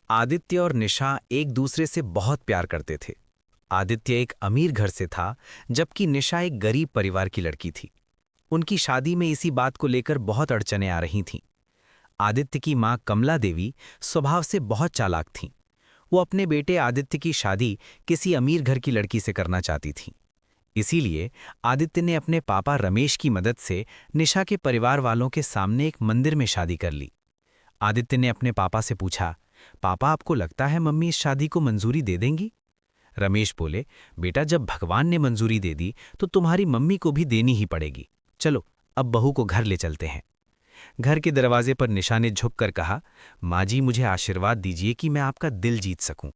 आदित्य और निशा एक दूसरे से बहुत प्यार करते थे। आदित्य एक अमीर घर से था, जबकि निशा एक गरीब परिवार की लड़की थी। उनकी शादी में इसी बात को लेकर बहुत अड़चनें आ रही थीं। आदित्य की मां कमला देवी स्वभाव से बहुत चालाक थीं। वो अपने बेटे आदित्य की शादी किसी अमीर घर की लड़की से करना चाहती थीं। इसीलिए आदित्य ने अपने पापा रमेश की मदद से निशा के परिवार वालों के सामने एक मंदिर में शादी कर ली। आदित्य ने अपने पापा से पूछा, पापा आपको लगता है मम्मी इस शादी को मंजूरी दे देंगी? रमेश बोले, बेटा जब भगवान ने मंजूरी दे दी तो तुम्हारी मम्मी को भी देनी ही पड़ेगी। चलो अब बहू को घर ले चलते हैं। घर के दरवाजे पर निशा ने झुककर कहा, माँ जी मुझे आशीर्वाद दीजिए कि मैं आपका दिल जीत सकूं।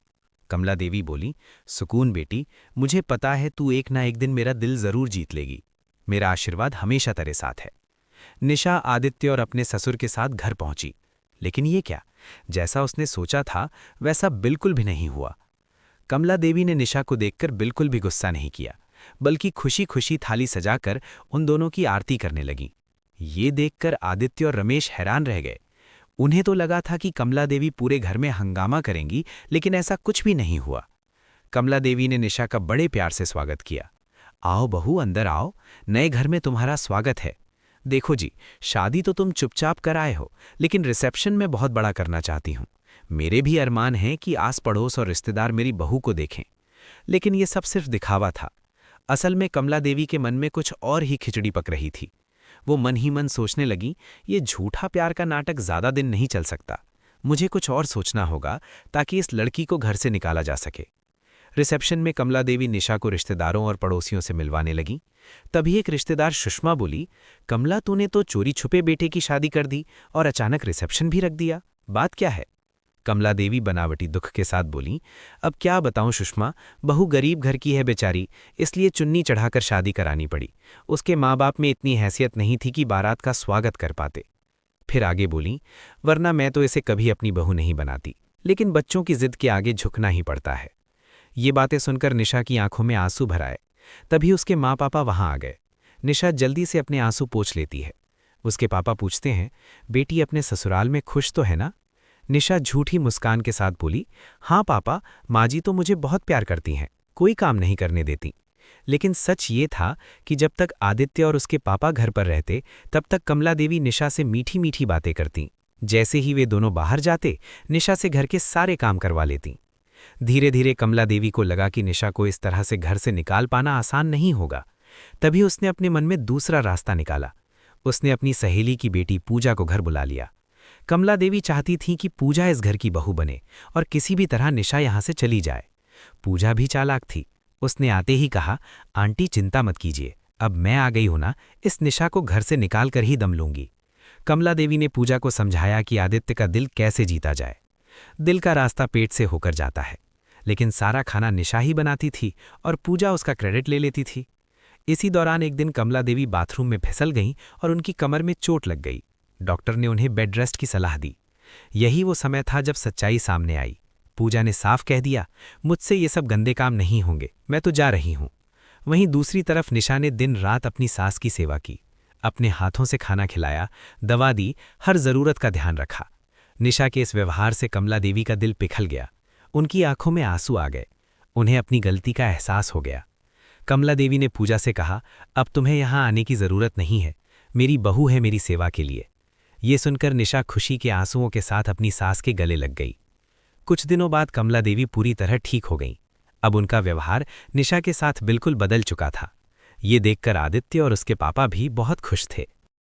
कमला देवी बोली, सुकून बेटी, मुझे पता है तू एक ना एक दिन मेरा दिल जरूर जीत लेगी। मेरा आशीर्वाद हमेशा तेरे साथ है। निशा आदित्य और अपने ससुर के साथ घर पहुंची, लेकिन ये क्या, जैसा उसने सोचा था वैसा बिल्कुल भी नहीं हुआ। कमला देवी ने निशा को देखकर बिल्कुल भी गुस्सा नहीं किया, बल्कि खुशी खुशी थाली सजाकर उन दोनों की आरती करने लगी। ये देखकर आदित्य और रमेश हैरान रह गए। उन्हें तो लगा था कि कमला देवी पूरे घर में हंगामा करेंगी, लेकिन ऐसा कुछ भी नहीं हुआ। कमला देवी ने निशा का बड़े प्यार से स्वागत किया। आओ बहू, अंदर आओ, नए घर में तुम्हारा स्वागत है। देखो जी, शादी तो तुम चुपचाप कर आए हो, लेकिन रिसेप्शन में बहुत बड़ा करना चाहती हूँ। मेरे भी अरमान हैं कि आस पड़ोस और रिश्तेदार मेरी बहू को देखें। लेकिन ये सब सिर्फ दिखावा था। असल में कमला देवी के मन में कुछ और ही खिचड़ी पक रही थी। वो मन ही मन सोचने लगी, ये झूठा प्यार का नाटक ज्यादा दिन नहीं चल सकता। मुझे कुछ और सोचना होगा ताकि इस लड़की को घर से निकाला जा सके। रिसेप्शन में कमला देवी निशा को रिश्तेदारों और पड़ोसियों से मिलवाने लगी। तभी एक रिश्तेदार सुषमा बोली, कमला तूने तो चोरी छुपे बेटे की शादी कर दी और अचानक रिसेप्शन भी रख दिया, बात क्या है? कमला देवी बनावटी दुख के साथ बोली, अब क्या बताऊं सुषमा, बहू गरीब घर की है बेचारी, इसलिए चुन्नी चढ़ाकर शादी करानी पड़ी। उसके माँ बाप में इतनी हैसियत नहीं थी कि बारात का स्वागत कर पाते। फिर आगे बोली, वरना मैं तो इसे कभी अपनी बहू नहीं बनाती, लेकिन बच्चों की जिद के आगे झुकना ही पड़ता है। ये बातें सुनकर निशा की आंखों में आंसू भर आए। तभी उसके माँ पापा वहां आ गए। निशा जल्दी से अपने आंसू पोंछ लेती है। उसके पापा पूछते हैं, बेटी अपने ससुराल में खुश तो है ना? निशा झूठी मुस्कान के साथ बोली, हाँ पापा, माँ जी तो मुझे बहुत प्यार करती हैं, कोई काम नहीं करने देती। लेकिन सच ये था कि जब तक आदित्य और उसके पापा घर पर रहते, तब तक कमला देवी निशा से मीठी मीठी बातें करती। जैसे ही वे दोनों बाहर जाते, निशा से घर के सारे काम करवा लेती। धीरे धीरे कमला देवी को लगा कि निशा को इस तरह से घर से निकाल पाना आसान नहीं होगा। तभी उसने अपने मन में दूसरा रास्ता निकाला। उसने अपनी सहेली की बेटी पूजा को घर बुला लिया। कमला देवी चाहती थी कि पूजा इस घर की बहू बने और किसी भी तरह निशा यहां से चली जाए। पूजा भी चालाक थी। उसने आते ही कहा, आंटी चिंता मत कीजिए, अब मैं आ गई हूं ना, इस निशा को घर से निकाल कर ही दम लूंगी। कमला देवी ने पूजा को समझाया कि आदित्य का दिल कैसे जीता जाए। दिल का रास्ता पेट से होकर जाता है, लेकिन सारा खाना निशा ही बनाती थी और पूजा उसका क्रेडिट ले लेती थी। इसी दौरान एक दिन कमला देवी बाथरूम में फिसल गईं और उनकी कमर में चोट लग गई। डॉक्टर ने उन्हें बेड रेस्ट की सलाह दी। यही वो समय था जब सच्चाई सामने आई। पूजा ने साफ कह दिया, मुझसे ये सब गंदे काम नहीं होंगे, मैं तो जा रही हूं। वहीं दूसरी तरफ निशा ने दिन रात अपनी सास की सेवा की, अपने हाथों से खाना खिलाया, दवा दी, हर जरूरत का ध्यान रखा। निशा के इस व्यवहार से कमला देवी का दिल पिघल गया। उनकी आंखों में आंसू आ गए। उन्हें अपनी गलती का एहसास हो गया। कमला देवी ने पूजा से कहा, अब तुम्हें यहां आने की जरूरत नहीं है, मेरी बहू है मेरी सेवा के लिए। ये सुनकर निशा खुशी के आंसुओं के साथ अपनी सास के गले लग गई। कुछ दिनों बाद कमला देवी पूरी तरह ठीक हो गईं। अब उनका व्यवहार निशा के साथ बिल्कुल बदल चुका था। ये देखकर आदित्य और उसके पापा भी बहुत खुश थे।